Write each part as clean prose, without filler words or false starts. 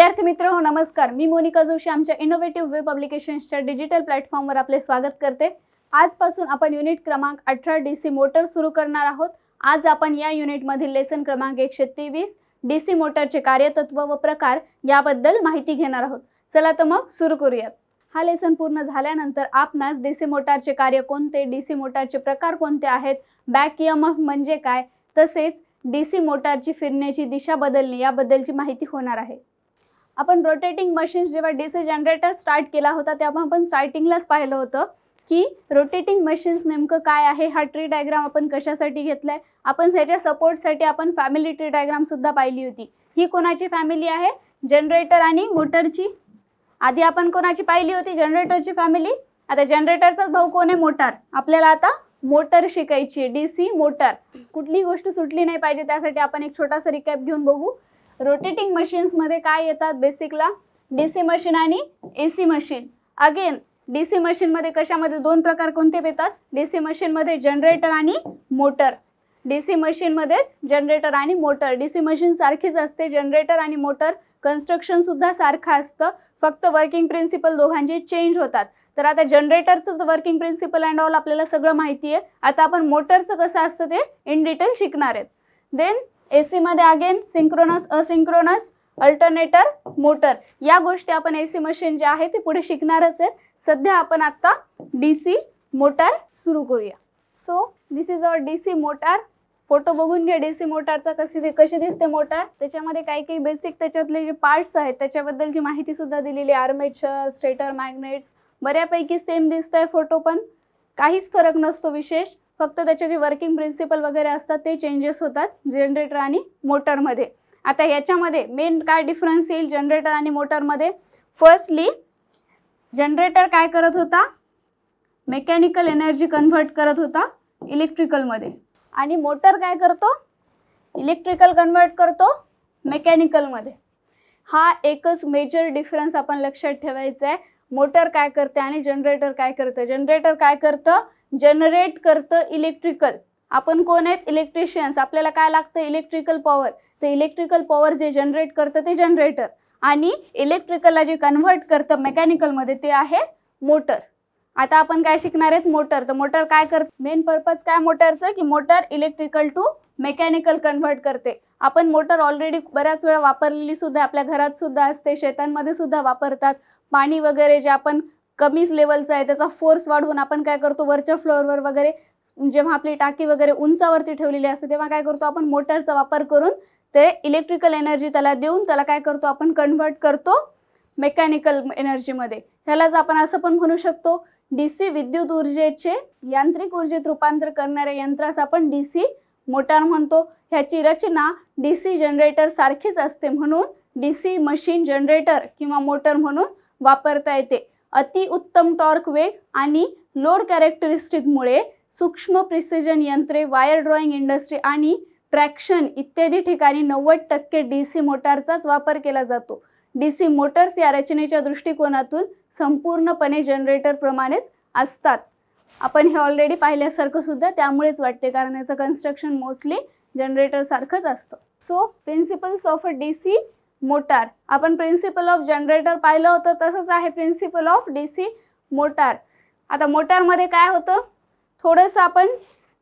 विद्यार्थी मित्र नमस्कार, मी मोनिका जोशी आमच्या इनोव्हेटिव्ह वेब पब्लिकेशन्सच्या डिजिटल प्लॅटफॉर्मवर आपले स्वागत करते। आजपासून आपण युनिट क्रमांक 18 डीसी मोटर सुरू करणार आहोत। आज आपण या युनिट मधील लेसन क्रमांक 123 डीसी मोटरचे कार्यतत्व व प्रकार याबद्दल माहिती घेणार आहोत। चला तर मग सुरू करूयात। हा लेसन पूर्ण झाल्यानंतर आपणास डीसी मोटरचे कार्य कोणते, डीसी मोटरचे प्रकार कोणते आहेत, बॅक ईएमएफ म्हणजे काय, तसेच डीसी मोटरची फिरण्याची दिशा बदलणे याबद्दलची माहिती होणार आहे। आपण रोटेटिंग मशीन जेव्हा डीसी जनरेटर स्टार्ट केला होता तेव्हा आपण स्टार्टिंगलाच पाहिलं होतं की रोटेटिंग मशीन्स नेमकं काय आहे। हा ट्री डायग्राम आपण कशासाठी घेतलाय, आपण त्याच्या सपोर्टसाठी आपण फॅमिली ट्री डायग्राम सुद्धा पाहिली होती। ही कोणाची फॅमिली आहे, जनरेटर आणि मोटरची। आधी आपण कोणाची पाहिली होती, जनरेटरची फॅमिली। आता जनरेटरचा भाऊ कोण आहे, मोटर। आपल्याला आता मोटर शिकायची आहे, डीसी मोटर। कुठली गोष्ट सुटली नाही पाहिजे त्यासाठी आपण एक छोटासा रिकॅप घेऊन बघू। रोटेटिंग मशीन्स मध्ये काय येतात बेसिकला, डीसी मशीन आणि AC machine. Again DC machine मध्ये कशामध्ये दोन प्रकार कोणते येतात, डीसी मशीन मध्ये जनरेटर आणि मोटर। डीसी मशीन मध्येच जनरेटर आणि मोटर, डीसी मशीन सारखीच असते, जनरेटर आणि मोटर कन्स्ट्रक्शन सुद्धा सारखं असतं, फक्त वर्किंग प्रिन्सिपल दोघांचे चेंज होतात। तर आता जनरेटरचं वर्किंग प्रिन्सिपल अँड ऑल आपल्याला सगळं माहिती आहे। आता आपण मोटरचं कसं असतं ते इन डिटेल शिकणार आहेत। देन एसी मध्ये again synchronous, asynchronous, alternator, motor या गोष्टी आपण एसी मशीन जे आहे ते पुढे शिकणारच आहेत। सध्या आपण आता डीसी मोटर सुरू करूया। So this is our DC motor. Photo बघून घ्या डीसी मोटरचा कशी दिसते मोटर। त्याच्यामध्ये काही बेसिक त्याच्यातले जे पार्ट्स आहेत त्याच्याबद्दलची माहिती सुद्धा दिलेली आहे। आर्मेचर, स्टेटर, मॅग्नेट्स बऱ्यापैकी सेम दिसतंय फोटो, पण काहीच फरक नसतो विशेष, फक्त त्याचे जे वर्किंग प्रिन्सिपल वगैरे असतात ते चेंजेस होतात जनरेटर आणि मोटरमध्ये। आता याच्यामध्ये मेन काय डिफरन्स येईल जनरेटर आणि मोटरमध्ये, फर्स्टली जनरेटर काय करत होता, मेकॅनिकल एनर्जी कन्व्हर्ट करत होता इलेक्ट्रिकल मध्ये, आणि मोटर काय करतो, इलेक्ट्रिकल कन्व्हर्ट करतो मेकॅनिकल मध्ये। हा एकच मेजर डिफरन्स आपण लक्षात ठेवायचा आहे। मोटर काय करते आणि जनरेटर काय करतं। जनरेटर काय करतं, जनरेट करतं इलेक्ट्रिकल। आपण कोण आहेत, इलेक्ट्रिशियन्स। आपल्याला काय लागतं, इलेक्ट्रिकल पॉवर। तर इलेक्ट्रिकल पॉवर जे जनरेट करतं ते जनरेटर, आणि इलेक्ट्रिकलला जे कन्व्हर्ट करतं मेकॅनिकल मध्ये ते आहे मोटर। आता आपण काय शिकणार आहेत, मोटर। तर मोटर काय करते, मेन पर्पज काय मोटरचं की motor electrical to mechanical convert करते। आपण मोटर ऑलरेडी बऱ्याच वेळा वापरलेली सुद्धा आपल्या घरात सुद्धा असते, शेतांमध्ये सुद्धा वापरतात। पाणी वगैरे जे आपण कमी लेवलचं आहे त्याचा फोर्स वाढवून आपण काय करतो, वरच्या फ्लोअरवर वगैरे जेव्हा आपली टाकी वगैरे उंचावरती ठेवलेली असते तेव्हा काय करतो आपण, मोटरचा वापर करून ते इलेक्ट्रिकल एनर्जी त्याला देऊन त्याला काय करतो आपण, कन्व्हर्ट करतो मेकॅनिकल एनर्जीमध्ये। ह्यालाच आपण असं पण म्हणू शकतो, डीसी विद्युत ऊर्जेचे यांत्रिक ऊर्जेत रूपांतर करणाऱ्या यंत्रास आपण डीसी मोटर म्हणतो। ह्याची रचना डीसी जनरेटर सारखीच असते, म्हणून डीसी मशीन जनरेटर किंवा मोटर म्हणून वापरता येते। अति उत्तम टॉर्क वेग आणि लोड कॅरेक्टरिस्टिकमुळे सूक्ष्म प्रिसिजन यंत्रे, वायर ड्रॉइंग इंडस्ट्री आणि ट्रॅक्शन इत्यादी ठिकाणी 90% डीसी मोटरचाच वापर केला जातो। डीसी मोटर्स या रचनेच्या दृष्टिकोनातून संपूर्णपणे जनरेटर प्रमाणेच असतात। आपण हे ऑलरेडी पाहिल्यासारखं सुद्धा त्यामुळेच वाटते, कारण याचं कन्स्ट्रक्शन मोस्टली जनरेटर सारखंच असतं। So principles of a DC motor, आपण प्रिन्सिपल ऑफ जनरेटर पाहिलं होतं, तसंच आहे प्रिन्सिपल ऑफ डीसी मोटर। आता मोटरमध्ये काय होतं, थोडंसं आपण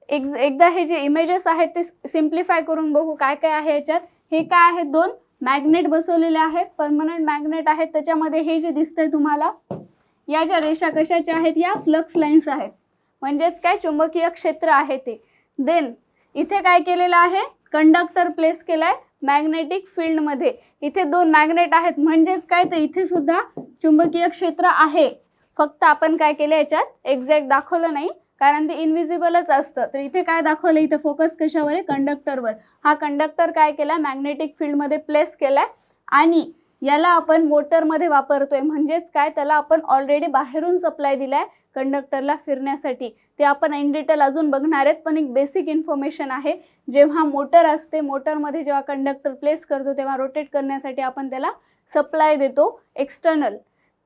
एकदा हे जे इमेजेस आहेत ते सिम्प्लिफाय करून बघू काय काय आहे याच्यात। हे काय आहेत, दोन मॅग्नेट बसवलेले आहेत, परमनंट मॅग्नेट आहेत। त्याच्यामध्ये हे जे दिसतंय तुम्हाला, या ज्या रेषा कशाच्या आहेत, या फ्लक्स लाईन्स आहेत, म्हणजेच काय चुंबकीय क्षेत्र आहे ते। देन इथे काय केलेलं आहे, कंडक्टर प्लेस केलाय मॅग्नेटिक फील्ड मध्ये। इथे दोन मॅग्नेट आहेत, म्हणजेच काय, तर इथे सुद्धा चुंबकीय क्षेत्र आहे, फक्त आपण काय केलं याच्यात एक्झॅक्ट दाखवलं नाही कारण ते इनविजिबलच असतं। तर इथे काय दाखवलं, इथे फोकस कशावर आहे, कंडक्टरवर। हा कंडक्टर काय केला, मॅग्नेटिक फील्ड मध्ये प्लेस केलाय, आणि याला आपण मोटर मध्ये वापरतोय, म्हणजेच काय, त्याला आपण ऑलरेडी बाहेरून सप्लाय दिलाय कंडक्टरला फिरण्यासाठी। ते आपण इन डिटेल अजून बघणार आहेत, पण एक बेसिक इन्फॉर्मेशन आहे। जेव्हा मोटर असते, मोटरमध्ये जेव्हा कंडक्टर प्लेस करतो तेव्हा रोटेट करण्यासाठी आपण त्याला सप्लाय देतो एक्सटर्नल।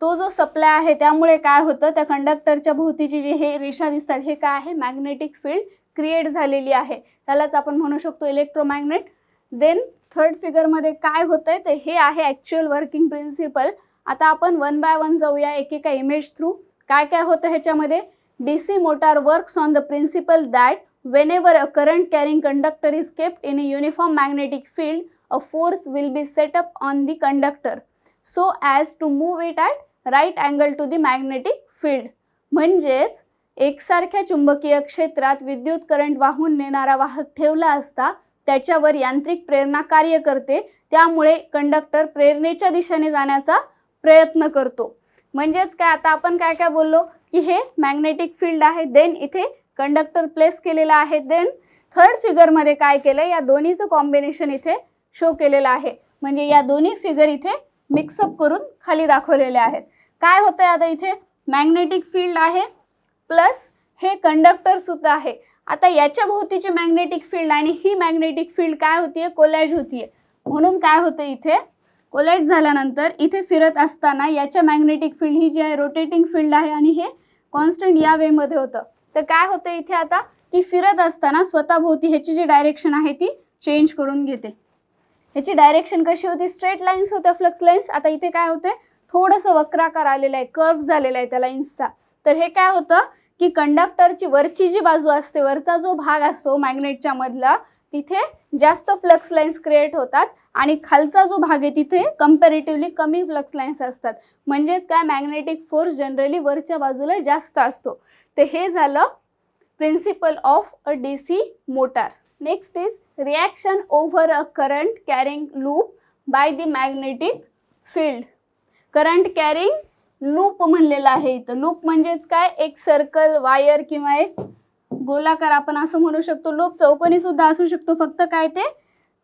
तो जो सप्लाय आहे त्यामुळे काय होतं, त्या कंडक्टरच्या भोवतीची जी हे रेषा दिसतात हे काय आहे, मॅग्नेटिक फील्ड क्रिएट झालेली आहे। त्यालाच आपण म्हणू शकतो इलेक्ट्रोमॅग्नेट देन थर्ड फिगरमध्ये काय होतंय ते हे आहे ॲक्च्युअल वर्किंग प्रिन्सिपल. आता आपण वन बाय वन जाऊया एकेका इमेज थ्रू. काय काय होतं ह्याच्यामध्ये. DC motor works on the principle that whenever a current carrying conductor is kept in a uniform magnetic field, a force will be set up on the conductor so as to move it at right angle to the magnetic field. म्हणजेच एकसारख्या चुंबकीय क्षेत्रात विद्युत current वाहून नेणारा वाहक ठेवला असता त्याच्यावर यांत्रिक प्रेरणा कार्य करते, त्यामुळे कंडक्टर प्रेरणेच्या दिशेने जाण्याचा प्रयत्न करतो. म्हणजेच काय आता आपण काय काय बोललो की हे मॅग्नेटिक फील्ड आहे, देन इथे कंडक्टर प्लेस केलेला आहे. देन थर्ड फिगरमध्ये काय केलं, या दोन्हीचं कॉम्बिनेशन इथे शो केलेलं आहे. म्हणजे या दोन्ही फिगर इथे मिक्सअप करून खाली दाखवलेले आहेत. काय होतंय आता इथे मॅग्नेटिक फील्ड आहे प्लस हे कंडक्टर सुद्धा आहे. आता याच्या भोवतीची मॅग्नेटिक फील्ड आणि ही मॅग्नेटिक फील्ड काय होतीये, कोलॅज होतीये. म्हणून काय होतं इथे कोलॅज झाल्यानंतर इथे फिरत असताना याच्या मॅग्नेटिक फील्ड ही जी आहे रोटेटिंग फील्ड आहे आणि हे कॉन्स्टंट या वे मध्ये होतं. तर काय होतं इथे आता की फिरत असताना स्वतःभोवती ह्याची जी डायरेक्शन आहे ती चेंज करून घेते. ह्याची डायरेक्शन कशी होती, स्ट्रेट लाईन्स होत्या फ्लक्स लाईन्स. आता इथे काय होते थोडंसं वक्राकार आलेला आहे, कर्व झालेला आहे त्या लाईन्सचा. तर हे काय होतं की कंडक्टरची वरची जी बाजू असते, वरचा जो भाग असतो मॅग्नेटच्या मधला, तिथे जास्त फ्लक्स लाईन्स क्रिएट होतात आणि खालचा जो भाग आहे तिथे कंपॅरेटिव्हली कमी फ्लक्स लाईन्स असतात. म्हणजेच काय मॅग्नेटिक फोर्स जनरली वरच्या बाजूला जास्त असतो. तर हे झालं principle of a DC motor. Next is reaction over a current carrying loop by the magnetic field. Current carrying loop म्हणलेलं आहे इथं. लूप म्हणजेच काय, एक सर्कल, वायर किंवा एक गोलाकार आपण असं म्हणू शकतो. लूप चौकोनी सुद्धा असू शकतो, फक्त काय ते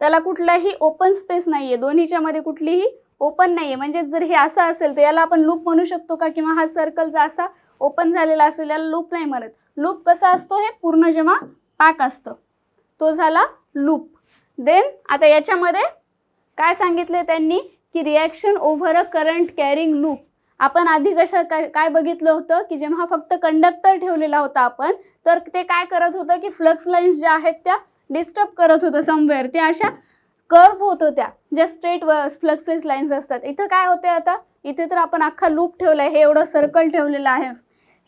त्याला कुठलाही ओपन स्पेस नाहीये, दोन्हीच्या मध्ये कुठलीही ओपन नाहीये. म्हणजे जर हे असं असेल तर याला आपण लूप म्हणू शकतो का, किंवा हा सर्कलचा असा ओपन झालेला असेल याला लूप नाही म्हणत. लूप कसा असतो, हे पूर्ण जेव्हा पाक असतं तो झाला लूप. देन आता याच्यामध्ये काय सांगितले त्यांनी की reaction over a current carrying loop. आपण आधी कशा काय बघितलं होतं की जेव्हा फक्त कंडक्टर ठेवलेला होता आपण, तर ते काय करत होतं की फ्लक्स लाईन्स ज्या आहेत त्या डिस्टर्ब करत होतं समवेअर. त्या अशा कर्व होत होत्या ज्या स्ट्रेट फ्लक्सेस लाईन्स असतात. इथं काय होते आता, इथे तर आपण अख्खा लूप ठेवलाय, हे एवढं सर्कल ठेवलेलं आहे.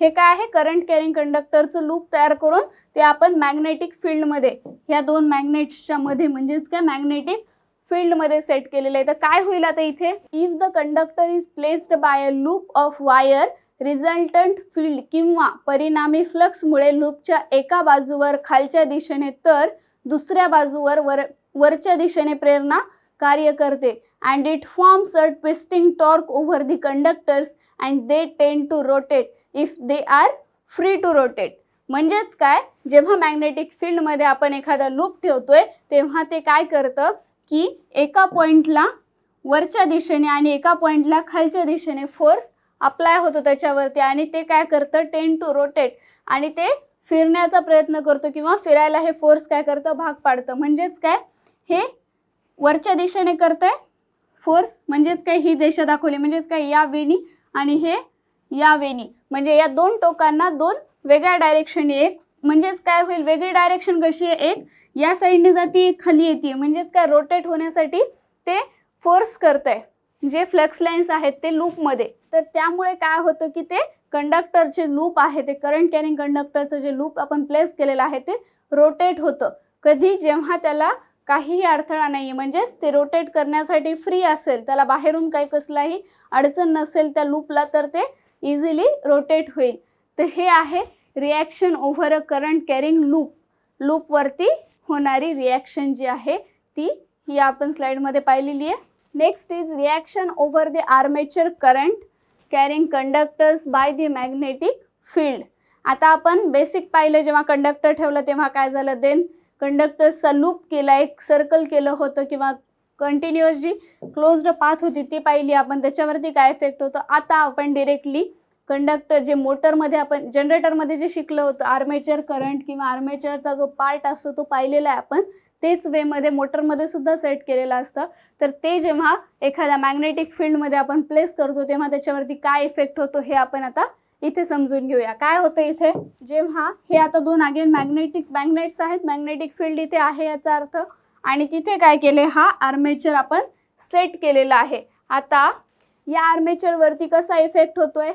हे काय आहे, करंट कॅरिंग कंडक्टरचं लूप तयार करून ते आपण मॅग्नेटिक फील्डमध्ये, ह्या दोन मॅग्नेट्सच्या मध्ये म्हणजेच काय मॅग्नेटिक फील्डमध्ये सेट केलेलं आहे. तर काय होईल आता इथे, if the conductor is placed bye a loop of wire, resultant field किंवा परिणामी फ्लक्समुळे लूपच्या एका बाजूवर खालच्या दिशेने तर दुसऱ्या बाजूवर वरच्या दिशेने प्रेरणा कार्य करते. And it forms a twisting torque over the conductors and they tend to rotate if they are free to rotate. म्हणजेच काय, जेव्हा मॅग्नेटिक फील्डमध्ये आपण एखादा लूप ठेवतोय तेव्हा ते काय करतं की एका पॉइंटला वरच्या दिशेने आणि एका पॉइंटला खालच्या दिशेने फोर्स अप्लाय होतो त्याच्यावरती, आणि ते काय करतं टेंड टू रोटेट, आणि ते फिरण्याचा प्रयत्न करतो किंवा फिरायला हे फोर्स काय करतं भाग पाडतं. म्हणजेच काय, हे वरच्या दिशेने करतंय फोर्स, म्हणजेच काय ही दिशा दाखवली, म्हणजेच काय या वेनी आणि हे या वेनी, म्हणजे या दोन टोकांना दोन वेगळ्या डायरेक्शन. एक म्हणजेच काय होईल, वेगळी डायरेक्शन कशी आहे, एक या साईडने जाते एक खाली येते. म्हणजेच काय रोटेट होण्यासाठी ते फोर्स करतंय जे फ्लक्स लाईन्स आहेत ते लूपमध्ये. तर त्यामुळे काय होतं की ते कंडक्टरचे लूप आहे, ते करंट कॅरिंग कंडक्टरचं जे लूप आपण प्लेस केलेलं आहे ते रोटेट होतं. कधी, जेव्हा त्याला काहीही अडथळा नाही, म्हणजेच ते रोटेट करण्यासाठी फ्री असेल, त्याला बाहेरून काही कसलाही अडचण नसेल त्या लूपला, तर ते इझिली रोटेट होईल. तर हे आहे reaction over a current carrying loop. लूपवरती होणारी रिॲक्शन जी आहे ती ही आपण स्लाइडमध्ये पाहिलेली आहे. Next is reaction over the armature current carrying conductors bye the magnetic field. आता आपण बेसिक पाहिलं, जेव्हा कंडक्टर ठेवलं तेव्हा काय झालं, देन कंडक्टरचा लूप केला, एक सर्कल केलं होतं किंवा कंटिन्युअस जी क्लोज्ड पाथ होती ती पाहिली आपण, त्याच्यावरती काय इफेक्ट होतं. आता आपण डिरेक्टली कंडक्टर जे मोटरमध्ये आपण जनरेटरमध्ये जे शिकलं होतं आर्मेचर करंट किंवा आर्मेचरचा जो पार्ट असतो तो पाहिलेला आहे आपण, तेच वेमध्ये मोटरमध्ये सुद्धा सेट केलेलं असतं. तर ते जेव्हा एखाद्या मॅग्नेटिक फील्डमध्ये आपण प्लेस करतो तेव्हा त्याच्यावरती काय इफेक्ट होतो हे आपण आता इथे समजून घेऊया. काय होतं इथे, जेव्हा हे आता दोन अगेन मॅग्नेट्स आहेत, मॅग्नेटिक फील्ड इथे आहे याचा अर्थ, आणि तिथे काय केले, हा आर्मेचर आपण सेट केलेला आहे. आता या आर्मेचर वरती कसा इफेक्ट होतोय,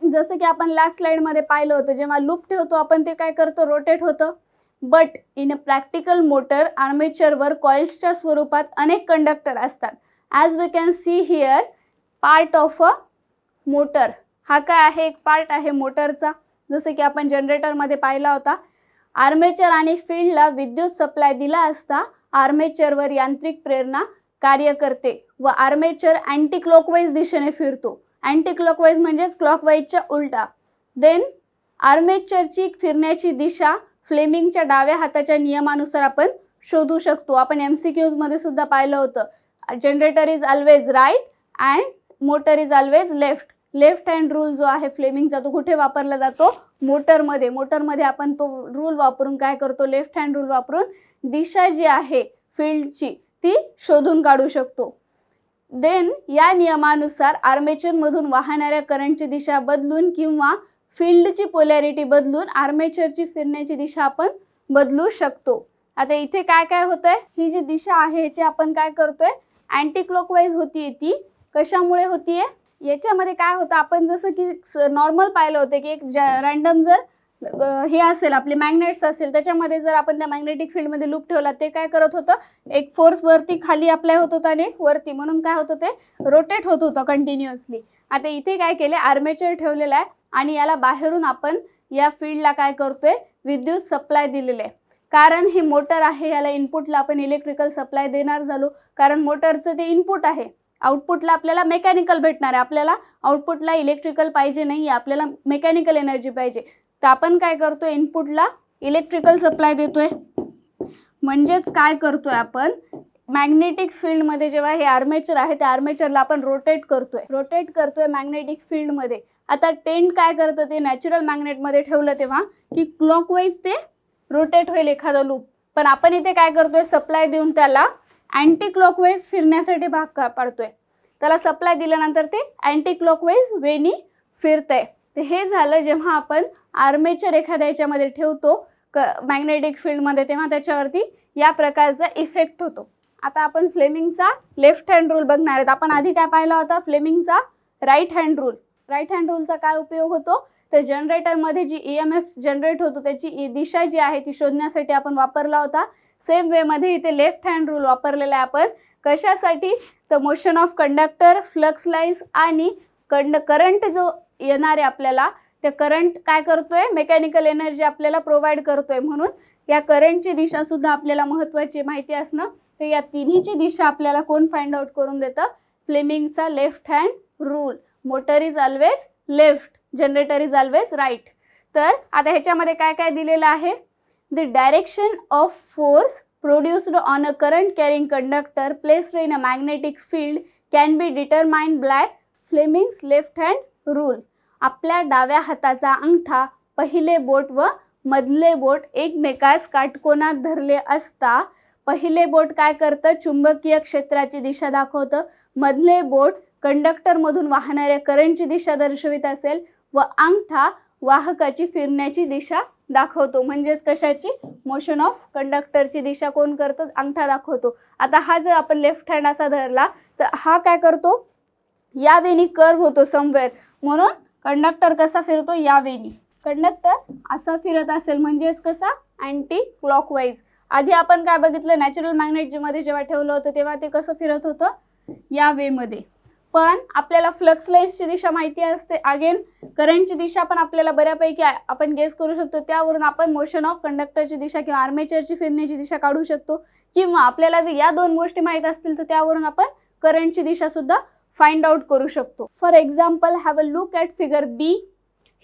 जसं की आपण लास्ट स्लाइड मध्ये पाहिलं होतं, जेव्हा लूप ठेवतो आपण ते काय करतो, रोटेट होतं. But in a practical motor आर्मेचरवर कॉइल्सच्या स्वरूपात अनेक कंडक्टर असतात. As we can see here, part of a motor, हा काय आहे, एक पार्ट आहे मोटरचा, जसं की आपण जनरेटरमध्ये पाहिला होता. आर्मेचर आणि फील्डला विद्युत सप्लाय दिला असता आर्मेचरवर यांत्रिक प्रेरणा कार्य करते व आर्मेचर अँटी क्लॉकवाईज दिशेने फिरतो. अँटी क्लॉकवाईज म्हणजेच क्लॉकवाईजच्या उलटा. देन आर्मेचरची फिरण्याची दिशा फ्लेमिंगच्या डाव्या हाताच्या नियमानुसार आपण शोधू शकतो. आपण MCQs मध्ये सुद्धा पाहिलं होतं, generator is always right and motor is always left. Left hand rule जो आहे फ्लेमिंगचा, तो कुठे वापरला जातो, मोटरमध्ये. मोटरमध्ये आपण तो रूल वापरून काय करतो, लेफ्ट हँड रूल वापरून दिशा जी आहे फील्डची ती शोधून काढू शकतो. देन या नियमानुसार आर्मेचरमधून वाहणाऱ्या करंटची दिशा बदलून किंवा फील्डची पोलॅरिटी बदलून आर्मेचरची फिरण्याची दिशा आपण बदलू शकतो. आता इथे काय काय होतंय, ही जी दिशा आहे ह्याची आपण काय करतोय, अँटी क्लॉकवाईज होतीये. ती कशामुळे होतीये, याच्यामध्ये काय होतं, आपण जसं की नॉर्मल पाहिलं होतं की एक रँडम जर हे असेल, आपले मॅग्नेट्स असेल, त्याच्यामध्ये जर आपण त्या मॅग्नेटिक फील्डमध्ये लूप ठेवला, ते काय करत होतं, एक फोर्स वरती खाली अप्लाय होत होता आणि वरती, म्हणून काय होतं, ते रोटेट होत होतं कंटिन्युअसली. आता इथे काय केले, आर्मेचर ठेवलेला आहे आणि याला बाहेरून आपण या फील्डला काय करतोय, विद्युत सप्लाय दिलेले आहे. कारण हे मोटर आहे, याला इनपुटला आपण इलेक्ट्रिकल सप्लाय देणार झालो, कारण मोटरचं ते इनपुट आहे. आउटपुटला आपल्याला मेकॅनिकल भेटणार आहे, आपल्याला आउटपुटला इलेक्ट्रिकल पाहिजे नाही, आपल्याला मेकॅनिकल एनर्जी पाहिजे. तर आपण काय करतोय, इनपुटला इलेक्ट्रिकल सप्लाय देतोय. म्हणजेच काय करतोय, आपण मॅग्नेटिक फील्डमध्ये जेव्हा हे आर्मेचर आहे त्या आर्मेचरला आपण रोटेट करतोय मॅग्नेटिक फील्डमध्ये. आता टेंट काय करतं, ते नॅचरल मॅग्नेटमध्ये ठेवलं तेव्हा की क्लॉकवाईज ते रोटेट होईल एखादं लूप. पण आपण इथे काय करतोय, सप्लाय देऊन त्याला अँटी क्लॉकवाईज फिरण्यासाठी भाग पाडतोय. त्याला सप्लाय दिल्यानंतर ते अँटी क्लॉकवाईज वेनी फिरतंय. तर हे झालं जेव्हा आपण आर्मेचर एखाद्या याच्यामध्ये ठेवतो मॅग्नेटिक फील्डमध्ये, तेव्हा त्याच्यावरती या प्रकारचा इफेक्ट होतो. आता आपण फ्लेमिंगचा लेफ्ट हँड रूल बघणार आहेत. आपण आधी काय पाहिला होता, फ्लेमिंगचा right hand rule. Right hand रूलचा काय उपयोग होतो, तर जनरेटरमध्ये जी EMF जनरेट होतो त्याची दिशा जी आहे ती शोधण्यासाठी आपण वापरला होता. सेम वे मध्ये इथे लेफ्ट हँड रूल वापरलेला आहे आपण. कशासाठी, तर motion of conductor, flux lines आणि करंट जो येणार आहे आपल्याला, त्या करंट काय करतोय, मेकॅनिकल एनर्जी आपल्याला प्रोव्हाइड करतोय. म्हणून या करंटची दिशा सुद्धा आपल्याला महत्त्वाची माहिती असणं. तर या तिन्हीची दिशा आपल्याला कोण फाइंड आउट करून देतं, फ्लेमिंगचा left hand rule. Motor is always left, generator is always right. तर आता ह्याच्यामध्ये काय काय दिलेलं आहे, the direction of force produced on a current carrying conductor placed in a magnetic field can be determined by Fleming's left hand rule. आपल्या डाव्या हाताचा अंगठा, पहिले बोट व मधले बोट एकमेकास काटकोनात धरले असता पहिले बोट काय करतं, चुंबकीय क्षेत्राची दिशा दाखवतं. मधले बोट कंडक्टरमधून वाहणाऱ्या करंटची दिशा दर्शवित असेल व अंगठा वाहकाची फिरण्याची दिशा दाखवतो. म्हणजेच कशाची, मोशन ऑफ कंडक्टरची दिशा कोण करतं, अंगठा दाखवतो. आता हा जर आपण लेफ्ट हँड असा धरला तर हा काय करतो, या वेनी कर्व होतो समवेअर. म्हणून कंडक्टर कसा फिरतो, या वेनी. कंडक्टर असा फिरत असेल म्हणजेच कसा, अँटी क्लॉकवाईज. आधी आपण काय बघितलं, नॅचरल मॅग्नेट मध्ये जेव्हा ठेवलं होतं तेव्हा ते कसं फिरत होतं, या वे मध्ये. पण आपल्याला फ्लक्स लाईन्सची दिशा माहिती असते, अगेन करंटची दिशा पण आपल्याला बऱ्यापैकी आपण गेस करू शकतो. त्यावरून आपण मोशन ऑफ कंडक्टरची दिशा किंवा आर्मेचरची फिरण्याची दिशा काढू शकतो. किंवा आपल्याला जर या दोन गोष्टी माहीत असतील तर त्यावरून आपण करंटची दिशा सुद्धा फाइंड आउट करू शकतो. For example, have a look at figure B.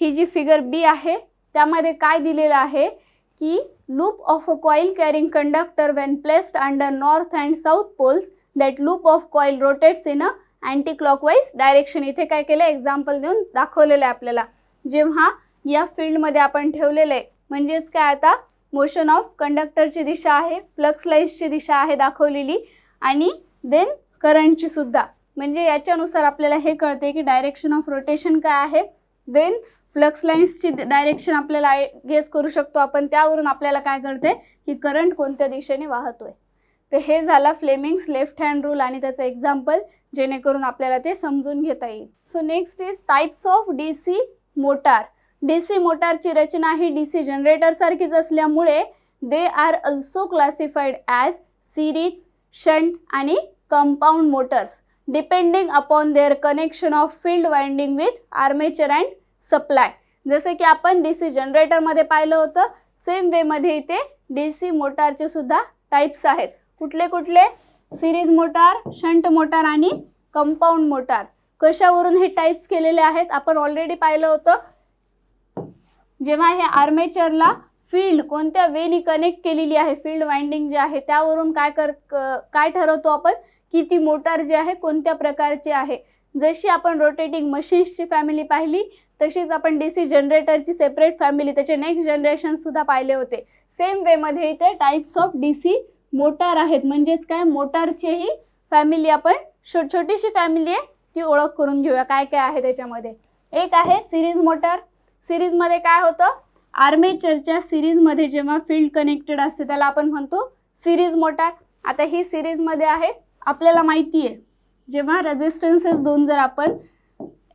ही जी फिगर बी आहे त्यामध्ये काय दिलेलं आहे की loop of a coil carrying conductor when placed under north and south poles, that loop of coil rotates in a anti clockwise direction. इथे काय केलं, एक्झाम्पल देऊन दाखवलेलं आहे आपल्याला. जेव्हा या फील्डमध्ये आपण ठेवलेलं आहे म्हणजेच काय, आता मोशन ऑफ कंडक्टरची दिशा आहे, फ्लक्स लाईन्सची दिशा आहे दाखवलेली आणि देन करंटची सुद्धा. म्हणजे याच्यानुसार आपल्याला हे कळते की डायरेक्शन ऑफ रोटेशन काय आहे, देन फ्लक्स लाईन्सची डायरेक्शन आपल्याला गेस करू शकतो आपण. त्यावरून आपल्याला काय कळते की करंट कोणत्या दिशेने वाहतोय. तर हे झाला फ्लेमिंग्स लेफ्ट हँड रूल आणि त्याचं एक्झाम्पल, जेणेकरून आपल्याला ते समजून घेता येईल. So next is types of DC motor. DC मोटारची रचना ही DC जनरेटर सारखीच असल्यामुळे they are also classified as series, shunt आणि compound motors depending upon their connection of field winding with armature and supply. जसे की आपण DC जनरेटरमध्ये पाहिलं होतं, सेम वेमध्ये इथे DC मोटारचे सुद्धा टाइप्स आहेत. कुठले कुठले? सिरीज मोटार, शंट मोटार आणि कंपाऊंड मोटार. कशावरून हे टाइप्स केलेले आहेत आपण ऑलरेडी पाहिलं होतं. जेव्हा हे आर्मेचरला फील्ड कोणत्या वेनी कनेक्ट केलेली आहे, फील्ड वाइंडिंग जे आहे त्यावरून काय ठरवतो आपण की ती मोटार जी आहे कोणत्या प्रकारची आहे. जशी आपण रोटेटिंग मशीन्सची फॅमिली पाहिली तशीच आपण DC जनरेटरची सेपरेट फॅमिली, त्याचे नेक्स्ट जनरेशन सुद्धा पाहिले होते. सेम वेमध्ये इथे टाइप्स ऑफ DC मोटार आहेत. म्हणजेच काय, मोटारचीही फॅमिली आपण छोटीशी फॅमिली आहे ती ओळख करून घेऊया काय काय आहे त्याच्यामध्ये. एक आहे सिरीज मोटार. सिरीजमध्ये काय होतं, आर्मेचरच्या सिरीजमध्ये जेव्हा फील्ड कनेक्टेड असते त्याला आपण म्हणतो सिरीज मोटार. आता ही सिरीजमध्ये आहे, आपल्याला माहिती आहे जेव्हा रेजिस्टन्सेस दोन जर आपण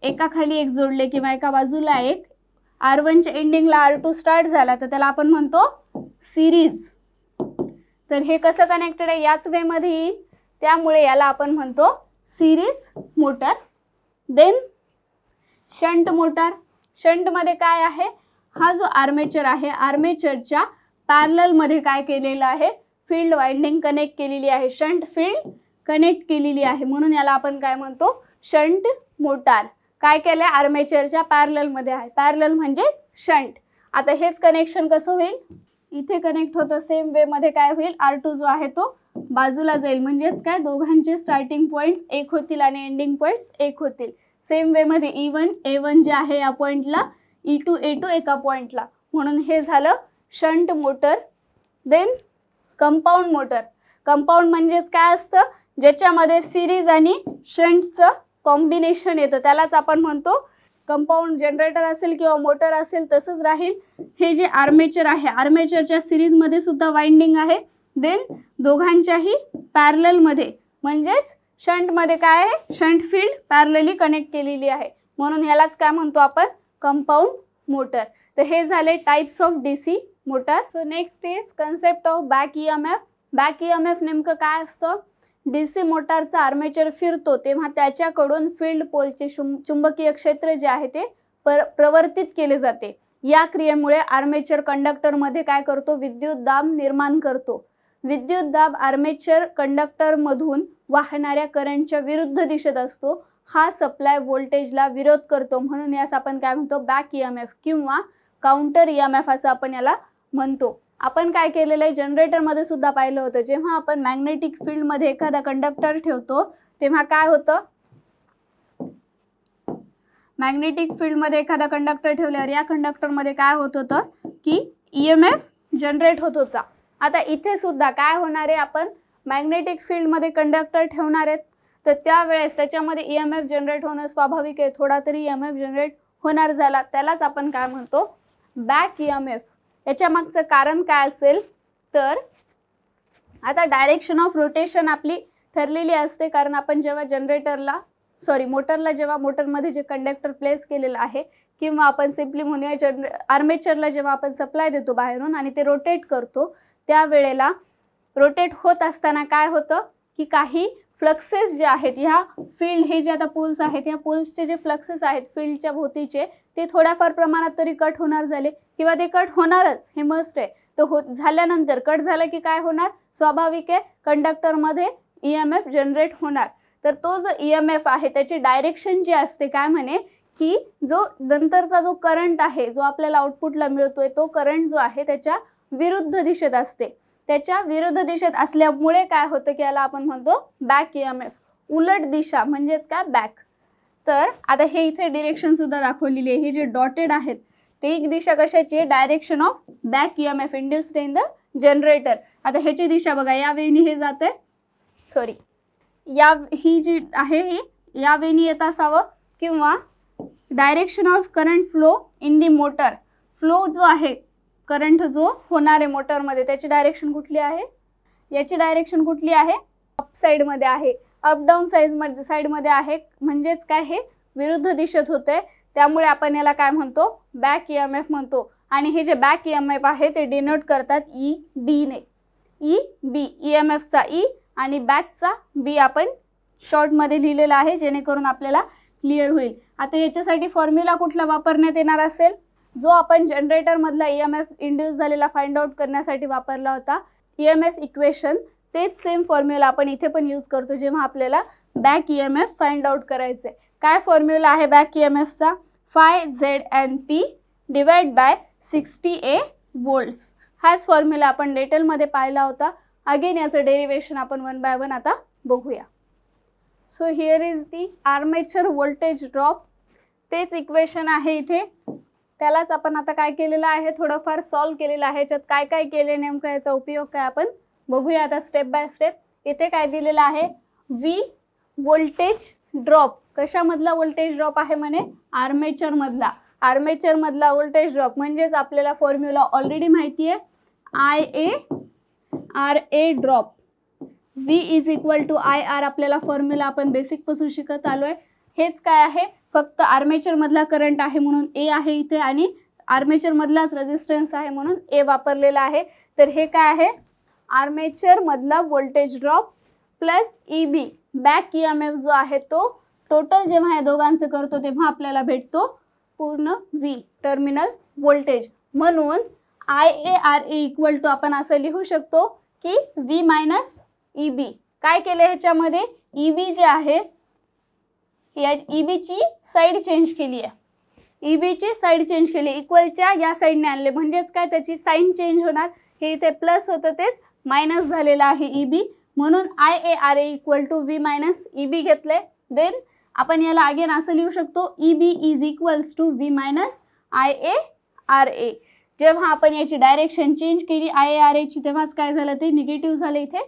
एका खाली एक जोडले किंवा एका बाजूला एक, R1च्या एंडिंगला R2 स्टार्ट झाला तर त्याला आपण म्हणतो सिरीज. तर हे कसं कनेक्टेड आहे याच वेमध्ये येईल, त्यामुळे याला आपण म्हणतो series motor. Then shunt motor. शंटमध्ये काय आहे, हा जो आर्मेचर आहे आर्मेचरच्या पॅरललमध्ये काय केलेलं आहे, फील्ड वाइंडिंग कनेक्ट केलेली आहे, शंट फील्ड कनेक्ट केलेली आहे, म्हणून याला आपण काय म्हणतो शंट मोटार. काय केलंय, आर्मेचरच्या पॅरललमध्ये आहे, पॅरलल म्हणजे शंट. आता हेच कनेक्शन कसं होईल, इथे कनेक्ट होतं सेम वेमध्ये काय होईल, R2 जो आहे तो बाजूला जाईल, म्हणजेच काय दोघांचे स्टार्टिंग पॉईंट्स एक होतील आणि एंडिंग पॉईंट्स एक होतील. सेम वेमध्ये E1 A1 जे आहे या पॉईंटला, E2 A2 एका पॉईंटला, म्हणून हे झालं shunt motor. Then compound motor. Compound म्हणजेच काय असतं, ज्याच्यामध्ये सिरीज आणि शंटचं कॉम्बिनेशन येतं त्यालाच आपण म्हणतो कंपाऊंड. जनरेटर असेल किंवा मोटर असेल तसंच राहील. हे जे आर्मेचर आहे, आर्मेचरच्या सिरीजमध्ये सुद्धा वाइंडिंग आहे, देन दोघांच्याही पॅरललमध्ये, म्हणजेच शंटमध्ये काय आहे, शंट फील्ड पॅरलली कनेक्ट केलेली आहे, म्हणून ह्यालाच काय म्हणतो आपण कंपाऊंड मोटर. तर हे झाले types of DC motor. So next is concept of back EMF. Back EMF नेमकं काय असतं, DC मोटारचा आर्मेचर फिरतो तेव्हा त्याच्याकडून फील्ड पोलचे चुंबकीय क्षेत्र जे आहे ते प्रवर्तित केले जाते. या क्रियेमुळे आर्मेचर कंडक्टरमध्ये काय करतो, विद्युत दाब निर्माण करतो. विद्युत दाब आर्मेचर कंडक्टरमधून वाहणाऱ्या करंटच्या विरुद्ध दिशेत असतो. हा सप्लाय व्होल्टेजला विरोध करतो, म्हणून यास आपण काय म्हणतो बॅक EMF किंवा काउंटर EMF असं आपण याला म्हणतो. आपण काय केलेलं आहे, जनरेटरमध्ये सुद्धा पाहिलं होतं, जेव्हा आपण मॅग्नेटिक फील्डमध्ये एखादा कंडक्टर ठेवतो तेव्हा काय होतं, मॅग्नेटिक फील्डमध्ये एखादा कंडक्टर ठेवल्यावर या कंडक्टरमध्ये काय होत होतं की EMF जनरेट होत होता. आता इथे सुद्धा काय होणार आहे, आपण मॅग्नेटिक फील्डमध्ये कंडक्टर ठेवणार आहेत तर त्यावेळेस त्याच्यामध्ये EMF जनरेट होणं स्वाभाविक आहे, थोडा तरी EMF जनरेट होणार झाला, त्यालाच आपण काय म्हणतो बॅक EMF. याच्या मागचं कारण काय असेल तर आता डायरेक्शन ऑफ रोटेशन आपली ठरलेली असते, कारण आपण जेव्हा मोटरला जेव्हा मोटरमध्ये जे कंडक्टर प्लेस केलेलं आहे किंवा आपण सिम्पली म्हणूया आर्मेचरला जेव्हा आपण सप्लाय देतो बाहेरून आणि ते रोटेट करतो, त्यावेळेला रोटेट होत असताना काय होतं की काही फ्लक्सेस जे आहेत, ह्या फील्ड हे जे आता पोल्स आहेत, या पोल्सचे जे फ्लक्सेस आहेत फील्डच्या भोवतीचे ते थोड्याफार प्रमाणात तरी कट होणार झाले किंवा ते कट होणारच, हे मस्ट आहे. तर झाल्यानंतर कट झालं की काय होणार, स्वाभाविक आहे कंडक्टरमध्ये EMF जनरेट होणार. तर तो जो EMF आहे त्याची डायरेक्शन जी असते काय म्हणे की जो नंतरचा जो करंट आहे जो आपल्याला आउटपुटला मिळतोय तो करंट जो आहे त्याच्या विरुद्ध दिशेत असते. त्याच्या विरुद्ध दिशेत असल्यामुळे काय होतं की याला आपण म्हणतो बॅक EMF, उलट दिशा म्हणजेच काय बॅक. तर आता हे इथे डिरेक्शन सुद्धा दाखवलेली आहे, हे जे डॉटेड आहेत ते एक दिशा कशाची आहे, direction of back EMF induced in the generator. आता ह्याची दिशा बघा, या वेनी हे जाते, ही जी आहे ही या वेनी येत असावं किंवा direction of current flow in the motor. Flow जो आहे करंट जो होणार आहे मोटरमध्ये त्याची डायरेक्शन कुठली आहे, याची डायरेक्शन कुठली आहे, अप साईडमध्ये आहे, अप डाऊन साईडमध्ये आहे, म्हणजेच काय हे विरुद्ध दिशेत होते, त्यामुळे आपण याला काय म्हणतो, बॅक EMF म्हणतो. आणि हे जे बॅक EMF आहे ते डिनोट करतात EB ने. EB EMFचा E आणि बॅकचा B आपण शॉर्टमध्ये लिहिलेला आहे जेणेकरून आपल्याला क्लिअर होईल. आता याच्यासाठी फॉर्म्युला कुठला वापरण्यात येणार असेल, जो आपण जनरेटरमधला EMF इंड्यूस झालेला फाइंड आउट करण्यासाठी वापरला होता EMF इक्वेशन, तेच सेम फॉर्म्युला आपण इथे पण यूज करतो जेव्हा आपल्याला बॅक EMF फाइंड आउट करायचे. काय फॉर्म्युला आहे बॅक EMFचा, phi ZNP divide by 60A volts. हाच फॉर्म्युला आपण डिटेलमध्ये पाहिला होता. अगेन याचं डेरिवेशन आपण वन बाय वन आता बघूया. So here is the armature voltage drop. तेच इक्वेशन आहे इथे, त्यालाच आपण आता काय केलेलं आहे, थोडंफार सॉल्व केलेलं आहे. याच्यात काय काय केले, नेमकं याचा उपयोग काय आपण बघूया आता स्टेप बाय स्टेप. इथे काय दिलेलं आहे, V व्होल्टेज ड्रॉप. कशामधला व्होल्टेज ड्रॉप आहे म्हणे, आर्मेचरमधला. आर्मेचरमधला व्होल्टेज ड्रॉप म्हणजेच आपल्याला फॉर्म्युला ऑलरेडी माहिती आहे, IaRa drop. V is equal to IR आपल्याला फॉर्म्युला आपण बेसिकपासून शिकत आलो आहे. हेच काय आहे, फक्त आर्मेचरमधला करंट आहे म्हणून A आहे इथे आणि आर्मेचरमधलाच रेझिस्टन्स आहे म्हणून A वापरलेला आहे. तर हे काय आहे, आर्मेचरमधला voltage drop plus EB back EMF जो आहे तो टोटल जेव्हा या दोघांचं करतो तेव्हा आपल्याला भेटतो पूर्ण V टर्मिनल व्होल्टेज. म्हणून IaRa इक्वल टू आपण असं लिहू शकतो की V मायनस EB. काय केलं ह्याच्यामध्ये, EB जे आहे या EBची साईड चेंज केली आहे, EBची साईड चेंज केली, इक्वलच्या या साईडने आणले म्हणजेच काय त्याची साईन चेंज होणार. हे इथे प्लस होतं तेच मायनस झालेलं आहे EB, म्हणून IaRa equal to V minus EB घेतले. देन आपण याला अगेन असं लिहू शकतो, EB is equals to V minus IaRa. जेव्हा आपण याची डायरेक्शन चेंज केली IaRa ची तेव्हाच काय झालं, ते निगेटिव्ह झालं, इथे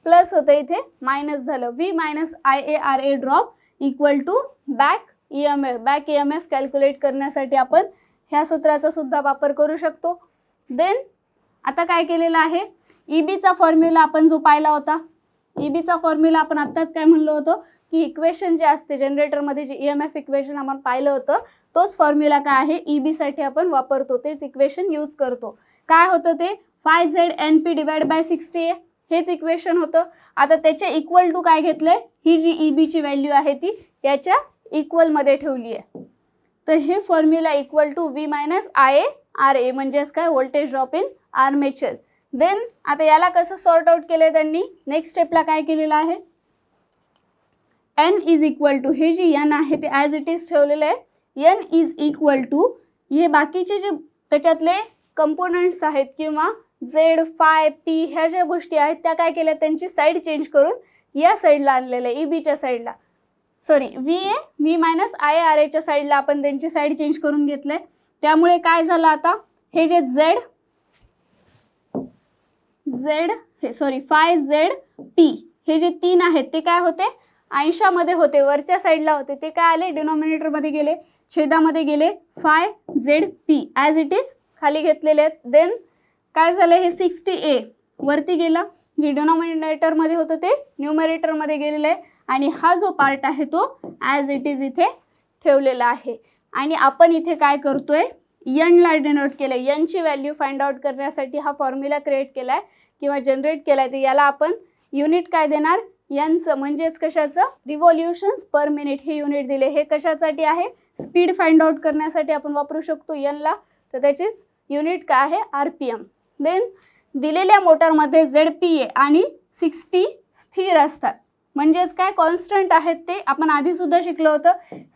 प्लस होतं इथे मायनस झालं. V minus IaRa drop equal to back EMF. Back EMF calculate करण्यासाठी आपण ह्या सूत्राचा सुद्धा वापर करू शकतो. देन आता काय केलेलं आहे, EBचा फॉर्म्युला आपण जो पाहिला होता, EBचा फॉर्म्युला आपण आत्ताच काय म्हणलो होतो की इक्वेशन जे असते जनरेटरमध्ये जे EMF इक्वेशन आपण पाहिलं होतं तोच फॉर्म्युला काय आहे EB साठी आपण वापरतो, तेच इक्वेशन यूज करतो. काय होतं ते, phi ZNP divide by 60A हेच इक्वेशन होतं. आता त्याच्या इक्वल टू काय घेतलंय, ही जी EB ची व्हॅल्यू आहे ती याच्या इक्वलमध्ये ठेवली आहे. तर हे formula equal to V minus IaRa म्हणजेच काय, voltage drop in armature. Then आता याला कसं सॉर्ट आउट केलं त्यांनी, नेक्स्ट स्टेपला काय केलेलं आहे, N इज इक्वल टू, हे जी N आहे ते ॲज इट इज ठेवलेलं आहे. N इज इक्वल टू हे बाकीचे जे त्याच्यातले कंपोनंट्स आहेत किंवा Z, phi, P ह्या ज्या गोष्टी आहेत त्या काय केल्या, त्यांची साईड चेंज करून या साईडला आणलेलं आहे, EBच्या साईडला, सॉरी V मायनस IaRaच्या साईडला आपण त्यांची साईड चेंज करून घेतलंय. त्यामुळे काय झालं, आता हे जे phi ZP हे जे तीन आहेत ते काय होते, 80 मध्ये होते, वरच्या साईडला होते, ते काय आले डिनॉमिनेटरमध्ये गेले, छेदामध्ये गेले, phi ZP as it is खाली घेतलेले आहेत. देन काय झालं, हे 60A वरती गेला, जे डिनॉमिनेटरमध्ये होतं ते न्यूमरेटरमध्ये गेलेलं आहे आणि हा जो पार्ट आहे तो ॲज इट इज इथे ठेवलेला आहे. आणि आपण इथे काय करतोय, Nला डिनोट केलं, Nची व्हॅल्यू फाइंड आउट करण्यासाठी हा फॉर्म्युला क्रिएट केला आहे किंवा जनरेट केला आहे. तर याला आपण युनिट काय देणार, Nचं म्हणजेच कशाचं, रिव्होल्युशन्स पर मिनिट हे युनिट दिले. हे कशासाठी आहे, स्पीड फाइंड आउट करण्यासाठी आपण वापरू शकतो Nला. तर त्याचीच युनिट काय आहे, RPM. देन दिलेल्या मोटरमध्ये ZPA आणि 60 स्थिर असतात, म्हणजेच काय कॉन्स्टंट आहेत ते आपण आधी सुद्धा शिकलो होतं.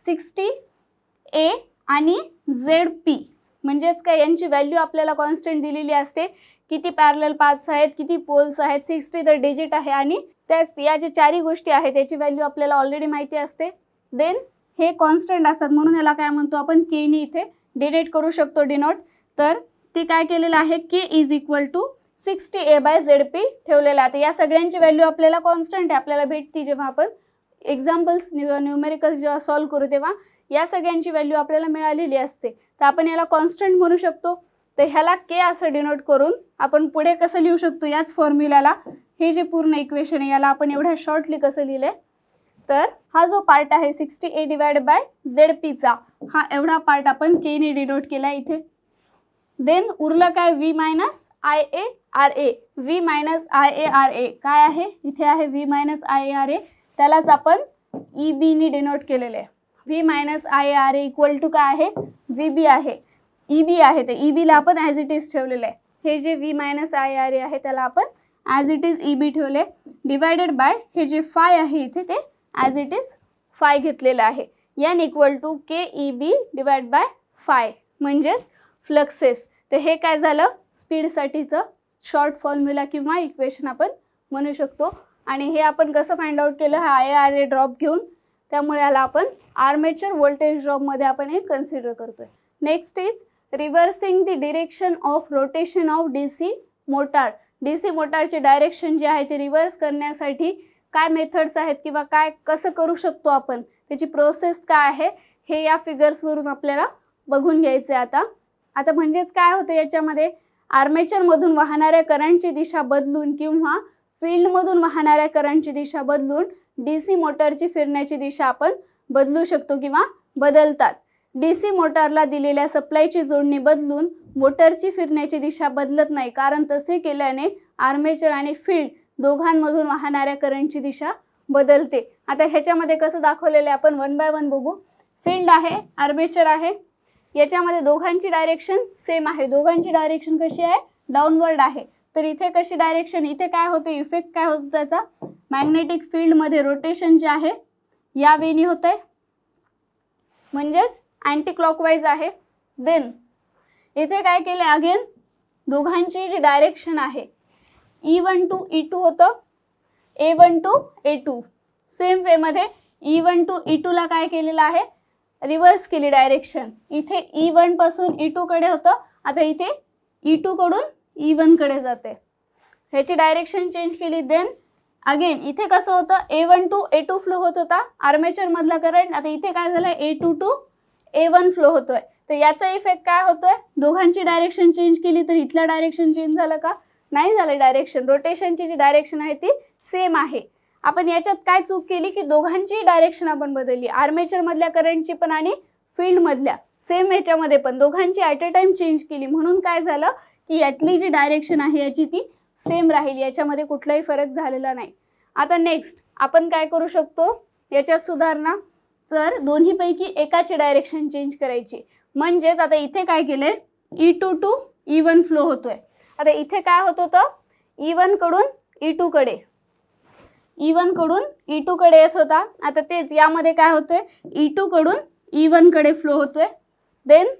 60A आणि ZP म्हणजेच काय, यांची व्हॅल्यू आपल्याला कॉन्स्टंट दिलेली असते. किती पॅरलल पाथ्स आहेत, किती पोल्स आहेत, 60 तर डिजिट आहे आणि त्याच या जे चारही गोष्टी आहेत त्याची व्हॅल्यू आपल्याला ऑलरेडी माहिती असते. देन हे कॉन्स्टंट असतात म्हणून याला काय म्हणतो आपण, K नी इथे डिनोट करू शकतो डिनोट. तर ते काय केलेलं आहे, K is equal to 60A by ZP ठेवलेला आहे. या सगळ्यांची व्हॅल्यू आपल्याला कॉन्स्टंट आहे, आपल्याला भेटती जेव्हा आपण एक्झाम्पल्स न्यूमेरिकल्स जेव्हा सॉल्व करू तेव्हा या सगळ्यांची व्हॅल्यू आपल्याला मिळालेली असते. तर आपण याला कॉन्स्टंट म्हणू शकतो. तर ह्याला के असं डिनोट करून आपण पुढे कसं लिहू शकतो याच फॉर्म्युलाला, हे जे पूर्ण इक्वेशन आहे याला आपण एवढ्या शॉर्टली कसं लिहिले, तर हा जो पार्ट आहे 60A डिवाइड बाय ZP चा हा एवढा पार्ट आपण के ने डिनोट केला इथे. देन उरलं काय V minus IA V minus IA काय आहे, इथे आहे V मायनस IA त्यालाच आपण EB ने डिनोट केलेले आहे. V minus IA equal to काय आहे, VB आहे, EB आहे, तर EB ला आपण ॲज इट इज ठेवलेलं आहे. हे जे V मायनस IA आहे त्याला आपण ॲज इट इज EB ठेवले, डिवायडेड बाय हे जे फाय आहे इथे ते ॲज इट इज फाय घेतलेलं आहे. N equal to KEB divide by phi म्हणजेच फ्लक्सेस. तर हे काय झालं, स्पीडसाठीचं शॉर्ट फॉर्म्युला किंवा इक्वेशन आपण म्हणू शकतो. आणि हे आपण कसं फाइंड आउट केलं, हा IRA ड्रॉप घेऊन, त्यामुळे याला आपण आर्मेचर व्होल्टेज ड्रॉपमध्ये आपण हे कन्सिडर करतोय. Next is reversing the direction of rotation of DC motor. DC मोटारचे डायरेक्शन जे आहे ते रिव्हर्स करण्यासाठी काय मेथड्स आहेत किंवा काय कसं करू शकतो आपण, त्याची प्रोसेस काय आहे हे या फिगर्सवरून आपल्याला बघून घ्यायचं आहे आता म्हणजेच काय होतं याच्यामध्ये, आर्मेचरमधून वाहणाऱ्या करंटची दिशा बदलून किंवा फील्डमधून वाहणाऱ्या करंटची दिशा बदलून DC मोटरची फिरण्याची दिशा आपण बदलू शकतो किंवा बदलतात. DC मोटारला दिलेल्या सप्लायची जोडणी बदलून मोटरची फिरण्याची दिशा बदलत नाही, कारण तसे केल्याने आर्मेचर आणि फील्ड दोघांमधून वाहणाऱ्या करंटची दिशा बदलते. आता ह्याच्यामध्ये कसं दाखवलेलं आहे आपण वन बाय वन बघू. फील्ड आहे, आर्मेचर आहे, याच्यामध्ये दोघांची डायरेक्शन सेम आहे. दोघांची डायरेक्शन कशी आहे, डाऊनवर्ड आहे. तर इथे कशी डायरेक्शन, इथे काय होते, इफेक्ट काय होतो त्याचा, मॅग्नेटिक फील्डमध्ये रोटेशन जे आहे या वेनी होत आहे, म्हणजेच अँटी क्लॉकवाईज आहे. देन इथे काय केले, अगेन दोघांची जी डायरेक्शन आहे E1 टू E2 होतं, A1 टू A2. सेम वेमध्ये E1 टू E2 ला काय केलेलं आहे, रिव्हर्स केली डायरेक्शन. इथे E1 पासून E2 कडे होतं, आता इथे E2 कडून E1 कडे जाते, ह्याची डायरेक्शन चेंज केली. देन अगेन इथे कसं होतं, A1 टू A2 फ्लो होत होता आर्मेचर मधला करंट, आता इथे काय झालं, A2 टू A1 फ्लो होतोय. तर याचा इफेक्ट काय होतोय, दोघांची डायरेक्शन चेंज केली तर इथलं डायरेक्शन चेंज झालं का, नाही झालं. डायरेक्शन रोटेशनची जी डायरेक्शन आहे ती सेम आहे. आपण याच्यात काय चूक केली की दोघांची डायरेक्शन आपण बदलली, आर्मेचर मधल्या करंटची पण आणि फील्ड मधल्या सेम ह्याच्यामध्ये पण दोघांची ॲट अ टाइम चेंज केली. म्हणून काय झालं की यातली जी डायरेक्शन आहे याची ती सेम राहिली, याच्यामध्ये कुठलाही फरक झालेला नाही. आता नेक्स्ट आपण काय करू शकतो याच्यात सुधारणा, तर दोन्हीपैकी एकाची डायरेक्शन चेंज करायची. म्हणजेच आता इथे काय केले, E2 टू E1 फ्लो होतोय. आता इथे काय होत होतं, E1 कडून E2 कडे, E1 कडून E2 कडे येत होता. आता तेच यामध्ये काय होतंय, E2 कडून E1 कडे फ्लो होतोय. देन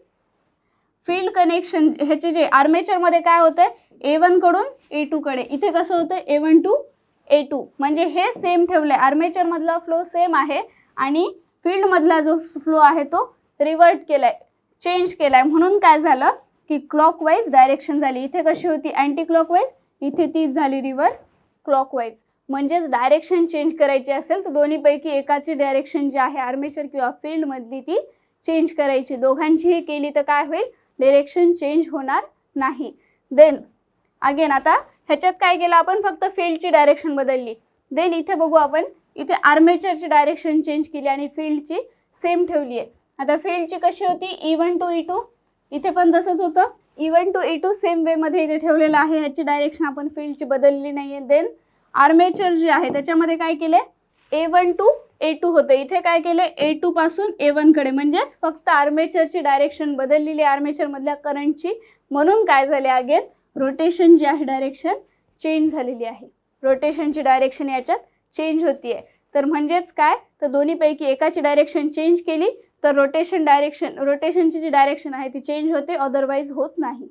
फील्ड कनेक्शन ह्याचे जे आर्मेचर मध्ये काय होतंय, A1 कडून A2 कडे, इथे कसं होतंय A1 टू A2, म्हणजे हे सेम ठेवलंय. आर्मेचर मधला फ्लो सेम आहे आणि फील्ड मधला जो फ्लो आहे तो रिव्हर्ट केलाय, चेंज केलाय. म्हणून काय झालं की क्लॉकवाईज डायरेक्शन झाली. इथे कशी होती अँटी क्लॉकवाईज, इथे तीच झाली रिव्हर्स क्लॉकवाईज. म्हणजेच डायरेक्शन चेंज करायची असेल तर दोन्हीपैकी एकाची डायरेक्शन जी आहे आर्मेचर किंवा फील्ड मधली ती चेंज करायची. दोघांचीही केली तर काय होईल, डायरेक्शन चेंज होणार नाही. देन अगेन आता ह्याच्यात काय केलं आपण, फक्त फील्डची डायरेक्शन बदलली. देन इथे बघू आपण, इथे आर्मेचरची डायरेक्शन चेंज केली आणि फील्डची सेम ठेवली आहे. आता फील्डची कशी होती, E1 टू E2, इथे पण तसंच होतं, E1 to E2 same way मध्ये इथे ठेवलेलं आहे. ह्याची डायरेक्शन आपण फील्डची बदलली नाहीये. देन आर्मेचर जे आहे त्याच्यामध्ये काय केले, A1 टू A2 होतं, इथे काय केले A2 पासून A1 कडे, म्हणजेच फक्त आर्मेचरची डायरेक्शन बदललेली आर्मेचर मधल्या करंटची. म्हणून काय झाले, अगेन रोटेशन जी आहे डायरेक्शन चेंज झालेली आहे. रोटेशनची डायरेक्शन याच्यात चेंज होतीये. तर म्हणजेच काय, तर दोन्हीपैकी एकाची डायरेक्शन चेंज केली तर रोटेशनची जी डायरेक्शन आहे ती चेंज होते, अदरवाईज होत नाही.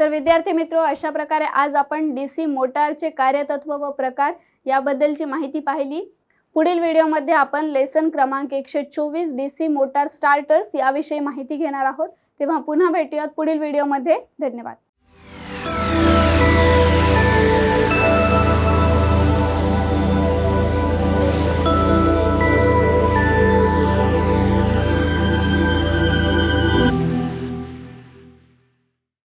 तर विद्यार्थी मित्र, अशा प्रकारे आज आपण DC मोटारचे कार्यतत्व व प्रकार याबद्दलची माहिती पाहिली. पुढील व्हिडिओमध्ये आपण लेसन क्रमांक 124 DC मोटार स्टार्टर्स याविषयी माहिती घेणार आहोत. तेव्हा पुन्हा भेटूयात पुढील व्हिडिओमध्ये. धन्यवाद.